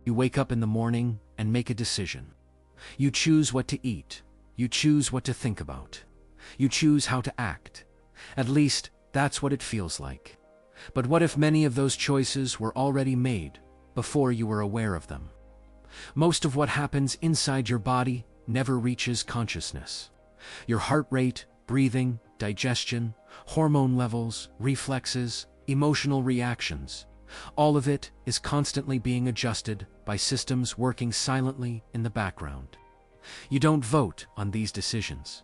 You wake up in the morning and make a decision. You choose what to eat. You choose what to think about. You choose how to act. At least, that's what it feels like. But what if many of those choices were already made before you were aware of them? Most of what happens inside your body never reaches consciousness. Your heart rate, breathing, digestion, hormone levels, reflexes, emotional reactions, all of it is constantly being adjusted by systems working silently in the background. You don't vote on these decisions.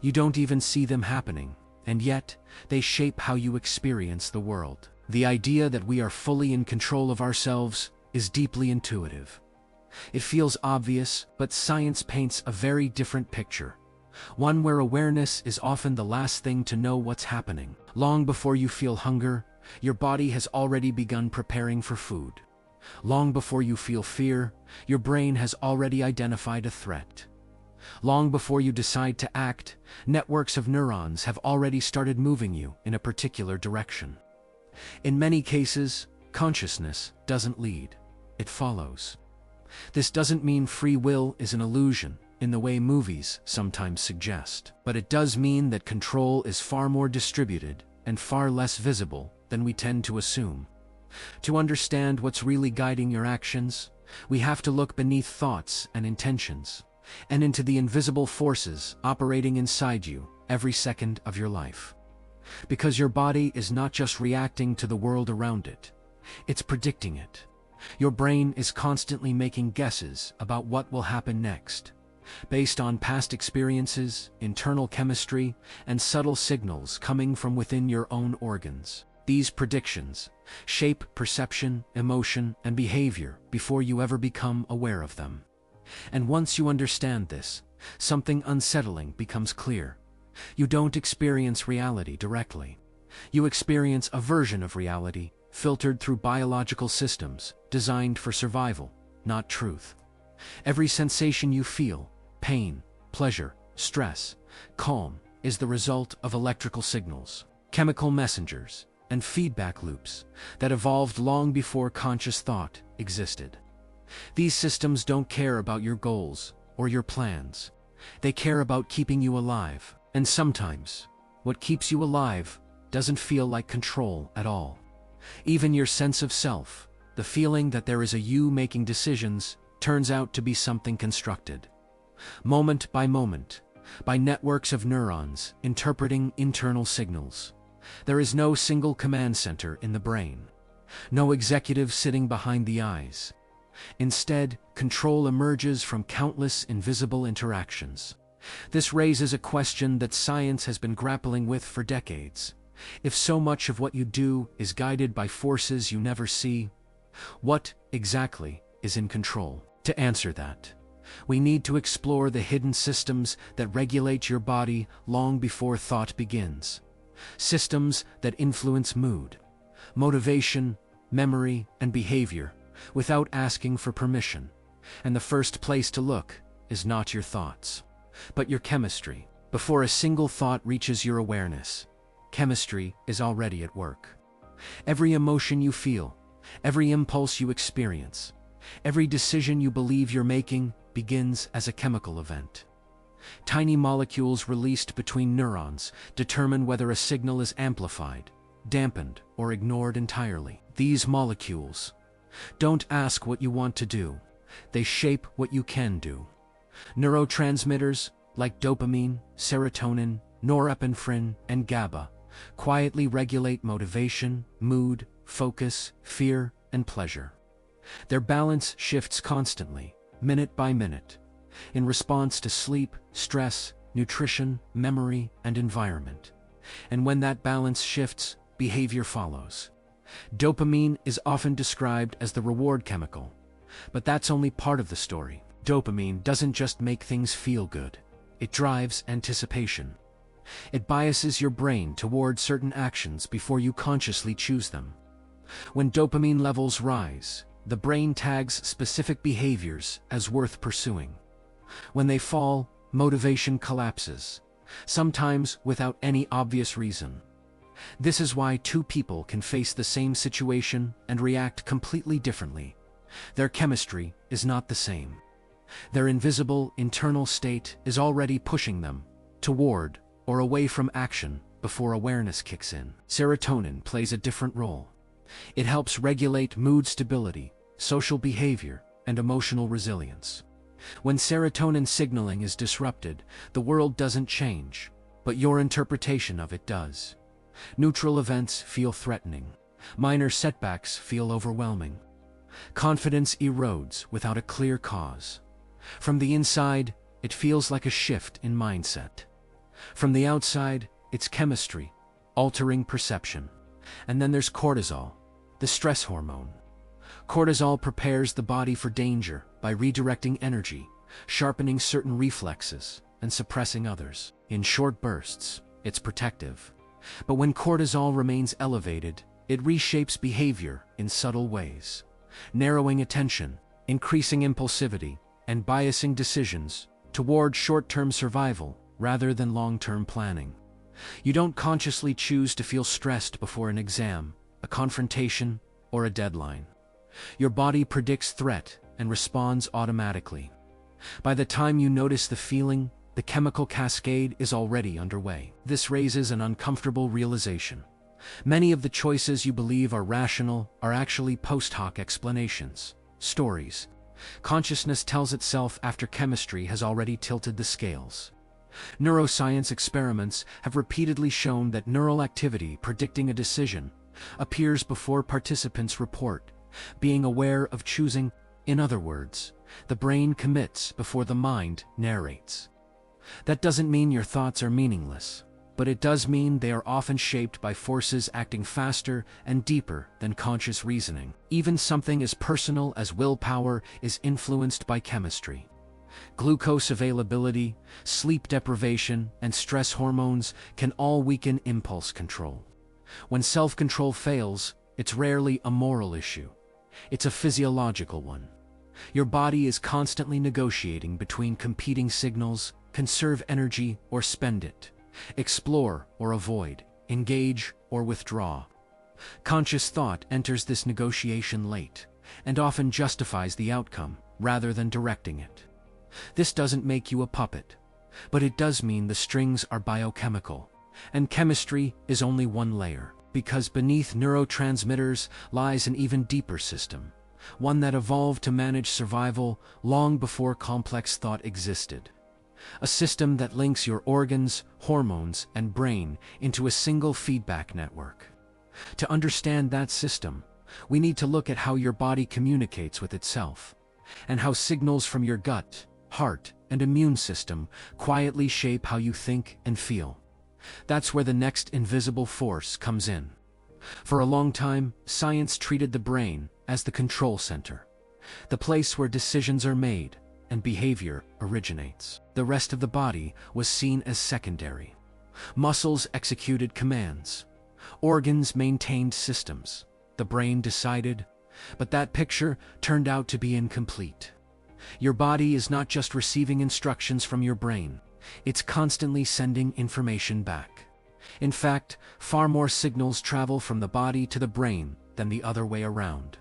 You don't even see them happening, and yet they shape how you experience the world. The idea that we are fully in control of ourselves is deeply intuitive. It feels obvious, but science paints a very different picture. One where awareness is often the last thing to know what's happening. Long before you feel hunger, your body has already begun preparing for food. Long before you feel fear, your brain has already identified a threat. Long before you decide to act, networks of neurons have already started moving you in a particular direction. In many cases, consciousness doesn't lead, it follows. This doesn't mean free will is an illusion in the way movies sometimes suggest, but it does mean that control is far more distributed and far less visible than we tend to assume. To understand what's really guiding your actions, we have to look beneath thoughts and intentions, and into the invisible forces operating inside you every second of your life. Because your body is not just reacting to the world around it, it's predicting it. Your brain is constantly making guesses about what will happen next, based on past experiences, internal chemistry, and subtle signals coming from within your own organs. These predictions shape perception, emotion, and behavior before you ever become aware of them. And once you understand this, something unsettling becomes clear. You don't experience reality directly. You experience a version of reality filtered through biological systems designed for survival, not truth. Every sensation you feel, pain, pleasure, stress, calm, is the result of electrical signals, chemical messengers, and feedback loops that evolved long before conscious thought existed. These systems don't care about your goals or your plans. They care about keeping you alive. And sometimes, what keeps you alive doesn't feel like control at all. Even your sense of self, the feeling that there is a you making decisions, turns out to be something constructed. Moment by networks of neurons interpreting internal signals. There is no single command center in the brain. No executive sitting behind the eyes. Instead, control emerges from countless invisible interactions. This raises a question that science has been grappling with for decades. If so much of what you do is guided by forces you never see, what exactly is in control? To answer that, we need to explore the hidden systems that regulate your body long before thought begins. Systems that influence mood, motivation, memory, and behavior without asking for permission. And the first place to look is not your thoughts, but your chemistry. Before a single thought reaches your awareness, chemistry is already at work. Every emotion you feel, every impulse you experience, every decision you believe you're making begins as a chemical event. Tiny molecules released between neurons determine whether a signal is amplified, dampened, or ignored entirely. These molecules don't ask what you want to do, they shape what you can do. Neurotransmitters like dopamine, serotonin, norepinephrine, and GABA quietly regulate motivation, mood, focus, fear, and pleasure. Their balance shifts constantly, minute by minute, in response to sleep, stress, nutrition, memory, and environment. And when that balance shifts, behavior follows. Dopamine is often described as the reward chemical, but that's only part of the story. Dopamine doesn't just make things feel good. It drives anticipation. It biases your brain toward certain actions before you consciously choose them. When dopamine levels rise, the brain tags specific behaviors as worth pursuing. When they fall, motivation collapses, sometimes without any obvious reason. This is why two people can face the same situation and react completely differently, Their chemistry is not the same. Their invisible, internal state is already pushing them toward or away from action before awareness kicks in. Serotonin plays a different role. It helps regulate mood stability, social behavior, and emotional resilience. When serotonin signaling is disrupted, the world doesn't change, but your interpretation of it does. Neutral events feel threatening. Minor setbacks feel overwhelming. Confidence erodes without a clear cause. From the inside, it feels like a shift in mindset. From the outside, it's chemistry, altering perception. And then there's cortisol, the stress hormone. Cortisol prepares the body for danger by redirecting energy, sharpening certain reflexes, and suppressing others. In short bursts, it's protective. But when cortisol remains elevated, it reshapes behavior in subtle ways, narrowing attention, increasing impulsivity, and biasing decisions toward short-term survival rather than long-term planning. You don't consciously choose to feel stressed before an exam, a confrontation, or a deadline. Your body predicts threat and responds automatically. By the time you notice the feeling, the chemical cascade is already underway. This raises an uncomfortable realization. Many of the choices you believe are rational are actually post hoc explanations, stories. Consciousness tells itself after chemistry has already tilted the scales. Neuroscience experiments have repeatedly shown that neural activity predicting a decision appears before participants report, being aware of choosing. In other words, the brain commits before the mind narrates. That doesn't mean your thoughts are meaningless, but it does mean they are often shaped by forces acting faster and deeper than conscious reasoning. Even something as personal as willpower is influenced by chemistry. Glucose availability, sleep deprivation, and stress hormones can all weaken impulse control. When self-control fails, it's rarely a moral issue. It's a physiological one. Your body is constantly negotiating between competing signals: conserve energy or spend it, explore or avoid, engage or withdraw. Conscious thought enters this negotiation late, and often justifies the outcome rather than directing it. This doesn't make you a puppet, but it does mean the strings are biochemical, and chemistry is only one layer, because beneath neurotransmitters lies an even deeper system, one that evolved to manage survival long before complex thought existed. A system that links your organs, hormones, and brain into a single feedback network. To understand that system, we need to look at how your body communicates with itself, and how signals from your gut, heart, and immune system quietly shape how you think and feel. That's where the next invisible force comes in. For a long time, science treated the brain as the control center, the place where decisions are made and behavior originates. The rest of the body was seen as secondary. Muscles executed commands. Organs maintained systems. The brain decided, but that picture turned out to be incomplete. Your body is not just receiving instructions from your brain, it's constantly sending information back. In fact, far more signals travel from the body to the brain than the other way around.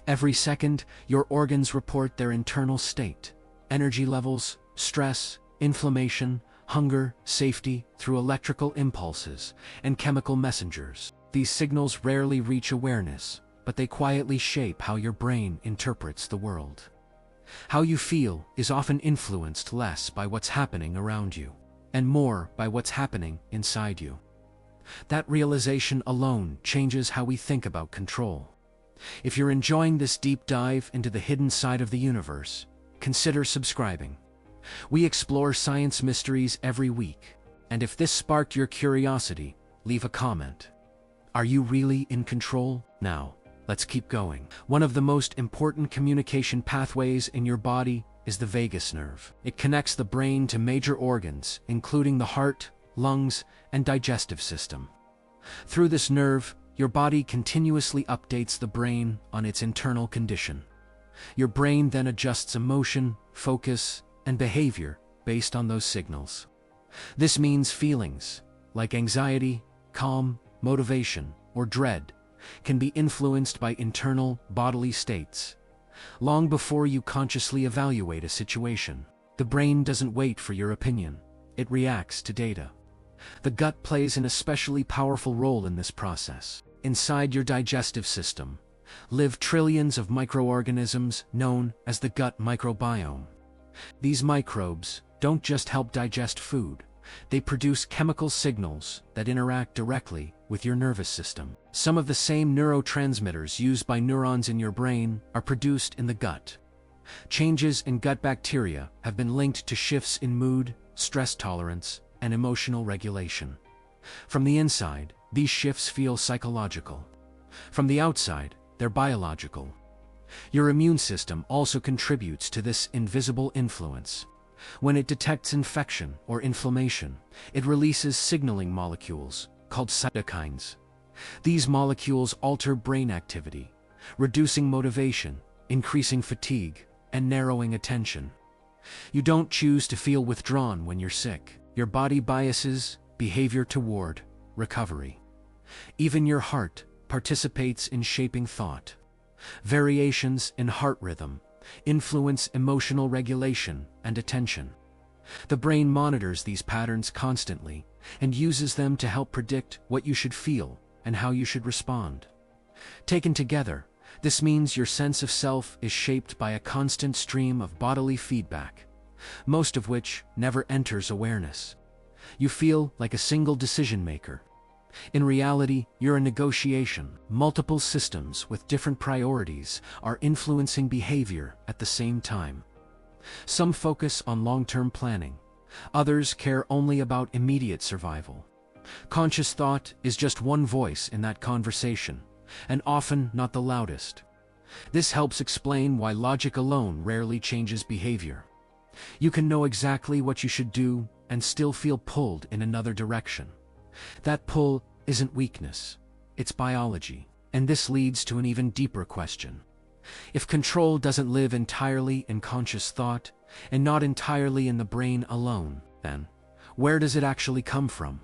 Every second, your organs report their internal state, energy levels, stress, inflammation, hunger, safety, through electrical impulses and chemical messengers. These signals rarely reach awareness, but they quietly shape how your brain interprets the world. How you feel is often influenced less by what's happening around you, and more by what's happening inside you. That realization alone changes how we think about control. If you're enjoying this deep dive into the hidden side of the universe, consider subscribing. We explore science mysteries every week, and if this sparked your curiosity, leave a comment. Are you really in control? Now, let's keep going. One of the most important communication pathways in your body is the vagus nerve. It connects the brain to major organs, including the heart, lungs, and digestive system. Through this nerve, your body continuously updates the brain on its internal condition. Your brain then adjusts emotion, focus, and behavior based on those signals. This means feelings like anxiety, calm, motivation, or dread can be influenced by internal bodily states, long before you consciously evaluate a situation. The brain doesn't wait for your opinion. It reacts to data. The gut plays an especially powerful role in this process. Inside your digestive system live trillions of microorganisms known as the gut microbiome. These microbes don't just help digest food. They produce chemical signals that interact directly with your nervous system. Some of the same neurotransmitters used by neurons in your brain are produced in the gut. Changes in gut bacteria have been linked to shifts in mood, stress tolerance, and emotional regulation. From the inside, these shifts feel psychological. From the outside, they're biological. Your immune system also contributes to this invisible influence. When it detects infection or inflammation, it releases signaling molecules called cytokines. These molecules alter brain activity, reducing motivation, increasing fatigue, and narrowing attention. You don't choose to feel withdrawn when you're sick. Your body biases behavior toward recovery. Even your heart participates in shaping thought. Variations in heart rhythm influence emotional regulation and attention. The brain monitors these patterns constantly and uses them to help predict what you should feel and how you should respond. Taken together, this means your sense of self is shaped by a constant stream of bodily feedback, most of which never enters awareness. You feel like a single decision maker. In reality, you're a negotiation. Multiple systems with different priorities are influencing behavior at the same time. Some focus on long-term planning. Others care only about immediate survival. Conscious thought is just one voice in that conversation, and often not the loudest. This helps explain why logic alone rarely changes behavior. You can know exactly what you should do and still feel pulled in another direction. That pull isn't weakness, it's biology. And this leads to an even deeper question. If control doesn't live entirely in conscious thought, and not entirely in the brain alone, then where does it actually come from?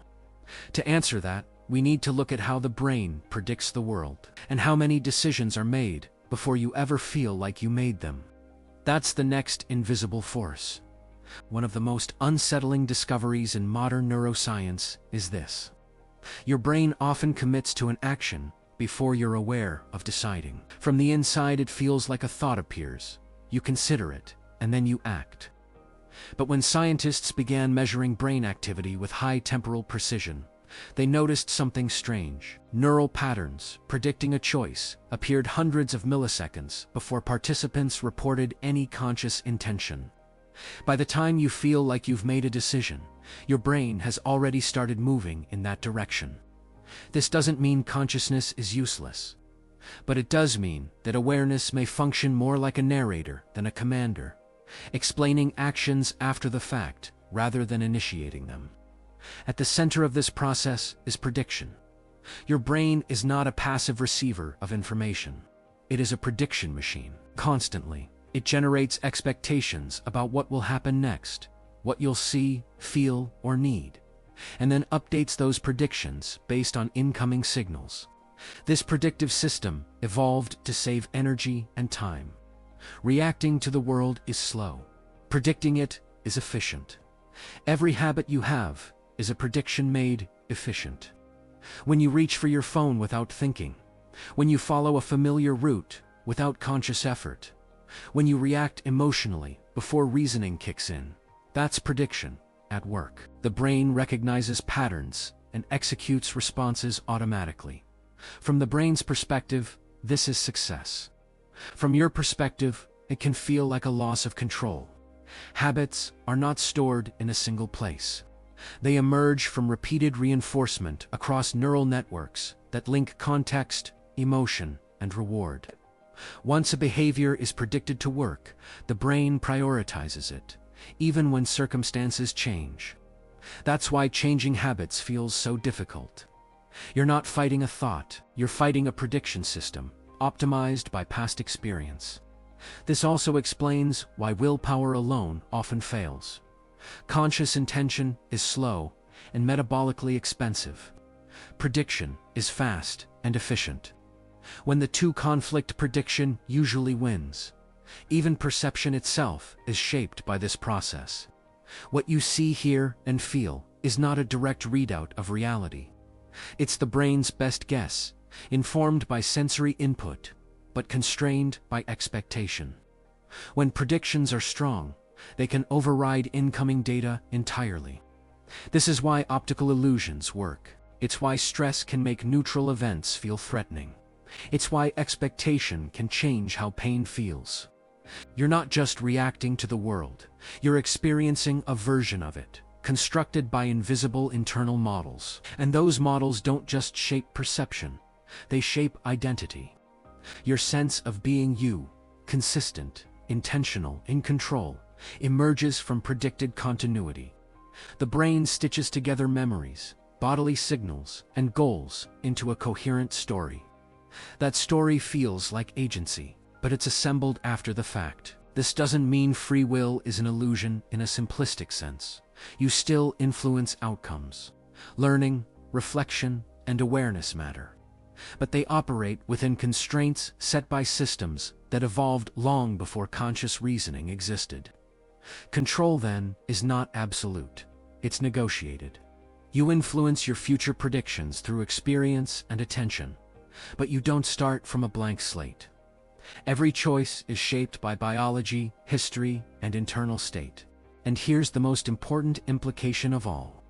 To answer that, we need to look at how the brain predicts the world, and how many decisions are made before you ever feel like you made them. That's the next invisible force. One of the most unsettling discoveries in modern neuroscience is this. Your brain often commits to an action before you're aware of deciding. From the inside, it feels like a thought appears. You consider it, and then you act. But when scientists began measuring brain activity with high temporal precision, they noticed something strange. Neural patterns predicting a choice appeared hundreds of milliseconds before participants reported any conscious intention. By the time you feel like you've made a decision, your brain has already started moving in that direction. This doesn't mean consciousness is useless, but it does mean that awareness may function more like a narrator than a commander, explaining actions after the fact rather than initiating them. At the center of this process is prediction. Your brain is not a passive receiver of information. It is a prediction machine. Constantly, it generates expectations about what will happen next, what you'll see, feel, or need, and then updates those predictions based on incoming signals. This predictive system evolved to save energy and time. Reacting to the world is slow. Predicting it is efficient. Every habit you have is a prediction made efficient. When you reach for your phone without thinking, when you follow a familiar route without conscious effort, when you react emotionally before reasoning kicks in, that's prediction at work. The brain recognizes patterns and executes responses automatically. From the brain's perspective, this is success. From your perspective, it can feel like a loss of control. Habits are not stored in a single place. They emerge from repeated reinforcement across neural networks that link context, emotion, and reward. Once a behavior is predicted to work, the brain prioritizes it, even when circumstances change. That's why changing habits feels so difficult. You're not fighting a thought, you're fighting a prediction system, optimized by past experience. This also explains why willpower alone often fails. Conscious intention is slow and metabolically expensive. Prediction is fast and efficient. When the two conflict, prediction usually wins. Even perception itself is shaped by this process. What you see, hear, and feel is not a direct readout of reality. It's the brain's best guess, informed by sensory input, but constrained by expectation. When predictions are strong, they can override incoming data entirely. This is why optical illusions work. It's why stress can make neutral events feel threatening. It's why expectation can change how pain feels. You're not just reacting to the world, you're experiencing a version of it, constructed by invisible internal models. And those models don't just shape perception, they shape identity. Your sense of being you, consistent, intentional, in control, emerges from predicted continuity. The brain stitches together memories, bodily signals, and goals into a coherent story. That story feels like agency, but it's assembled after the fact. This doesn't mean free will is an illusion in a simplistic sense. You still influence outcomes. Learning, reflection, and awareness matter. But they operate within constraints set by systems that evolved long before conscious reasoning existed. Control, then, is not absolute. It's negotiated. You influence your future predictions through experience and attention, but you don't start from a blank slate. Every choice is shaped by biology, history, and internal state. And here's the most important implication of all.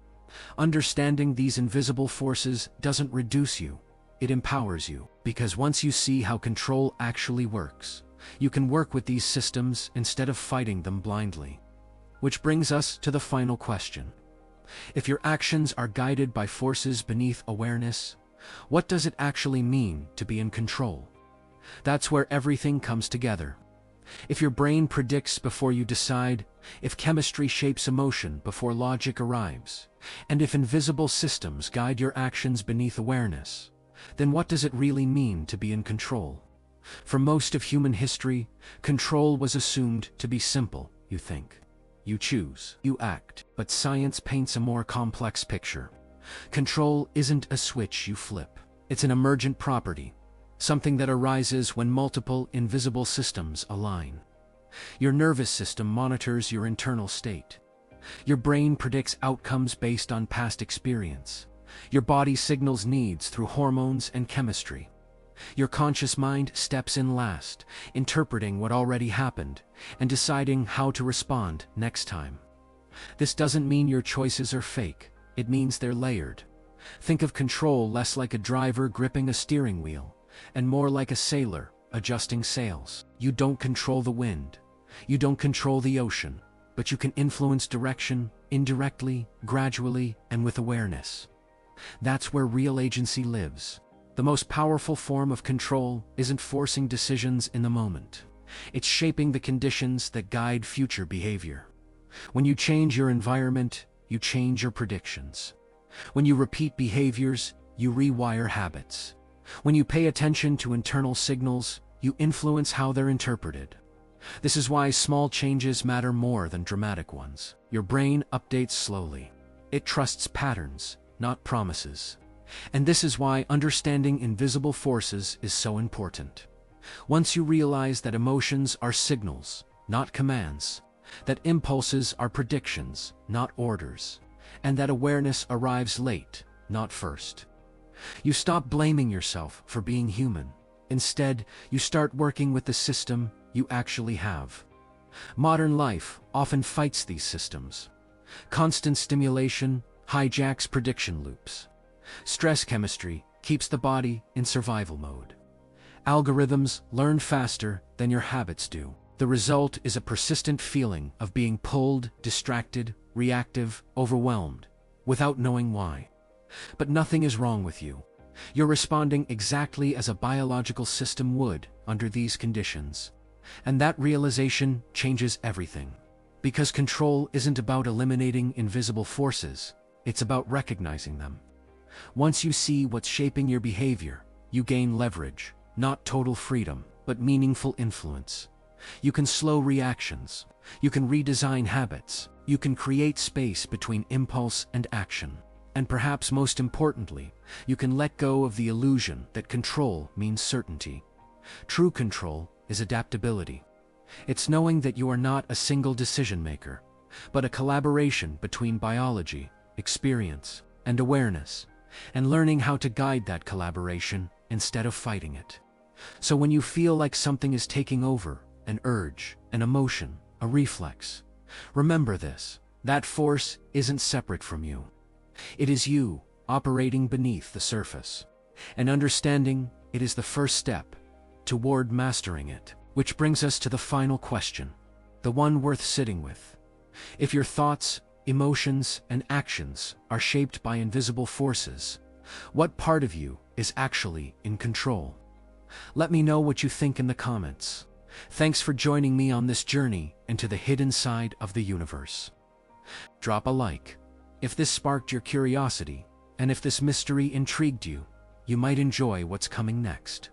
Understanding these invisible forces doesn't reduce you, it empowers you. Because once you see how control actually works, you can work with these systems instead of fighting them blindly. Which brings us to the final question. If your actions are guided by forces beneath awareness, what does it actually mean to be in control? That's where everything comes together. If your brain predicts before you decide, if chemistry shapes emotion before logic arrives, and if invisible systems guide your actions beneath awareness, then what does it really mean to be in control? For most of human history, control was assumed to be simple, you think. You choose, you act, but science paints a more complex picture. Control isn't a switch you flip. It's an emergent property, something that arises when multiple invisible systems align. Your nervous system monitors your internal state. Your brain predicts outcomes based on past experience. Your body signals needs through hormones and chemistry. Your conscious mind steps in last, interpreting what already happened and deciding how to respond next time. This doesn't mean your choices are fake, it means they're layered. Think of control less like a driver gripping a steering wheel, and more like a sailor adjusting sails. You don't control the wind, you don't control the ocean, but you can influence direction indirectly, gradually, and with awareness. That's where real agency lives. The most powerful form of control isn't forcing decisions in the moment. It's shaping the conditions that guide future behavior. When you change your environment, you change your predictions. When you repeat behaviors, you rewire habits. When you pay attention to internal signals, you influence how they're interpreted. This is why small changes matter more than dramatic ones. Your brain updates slowly. It trusts patterns, not promises. And this is why understanding invisible forces is so important. Once you realize that emotions are signals, not commands, that impulses are predictions, not orders, and that awareness arrives late, not first, you stop blaming yourself for being human. Instead, you start working with the system you actually have. Modern life often fights these systems. Constant stimulation hijacks prediction loops. Stress chemistry keeps the body in survival mode. Algorithms learn faster than your habits do. The result is a persistent feeling of being pulled, distracted, reactive, overwhelmed, without knowing why. But nothing is wrong with you. You're responding exactly as a biological system would under these conditions. And that realization changes everything. Because control isn't about eliminating invisible forces, it's about recognizing them. Once you see what's shaping your behavior, you gain leverage, not total freedom, but meaningful influence. You can slow reactions, you can redesign habits, you can create space between impulse and action. And perhaps most importantly, you can let go of the illusion that control means certainty. True control is adaptability. It's knowing that you are not a single decision maker, but a collaboration between biology, experience, and awareness, and learning how to guide that collaboration instead of fighting it. So when you feel like something is taking over, an urge, an emotion, a reflex, remember this: that force isn't separate from you. It is you, operating beneath the surface. And understanding it is the first step toward mastering it. Which brings us to the final question, the one worth sitting with. If your thoughts, emotions, and actions are shaped by invisible forces, what part of you is actually in control? Let me know what you think in the comments. Thanks for joining me on this journey into the hidden side of the universe. Drop a like if this sparked your curiosity, and if this mystery intrigued you, you might enjoy what's coming next.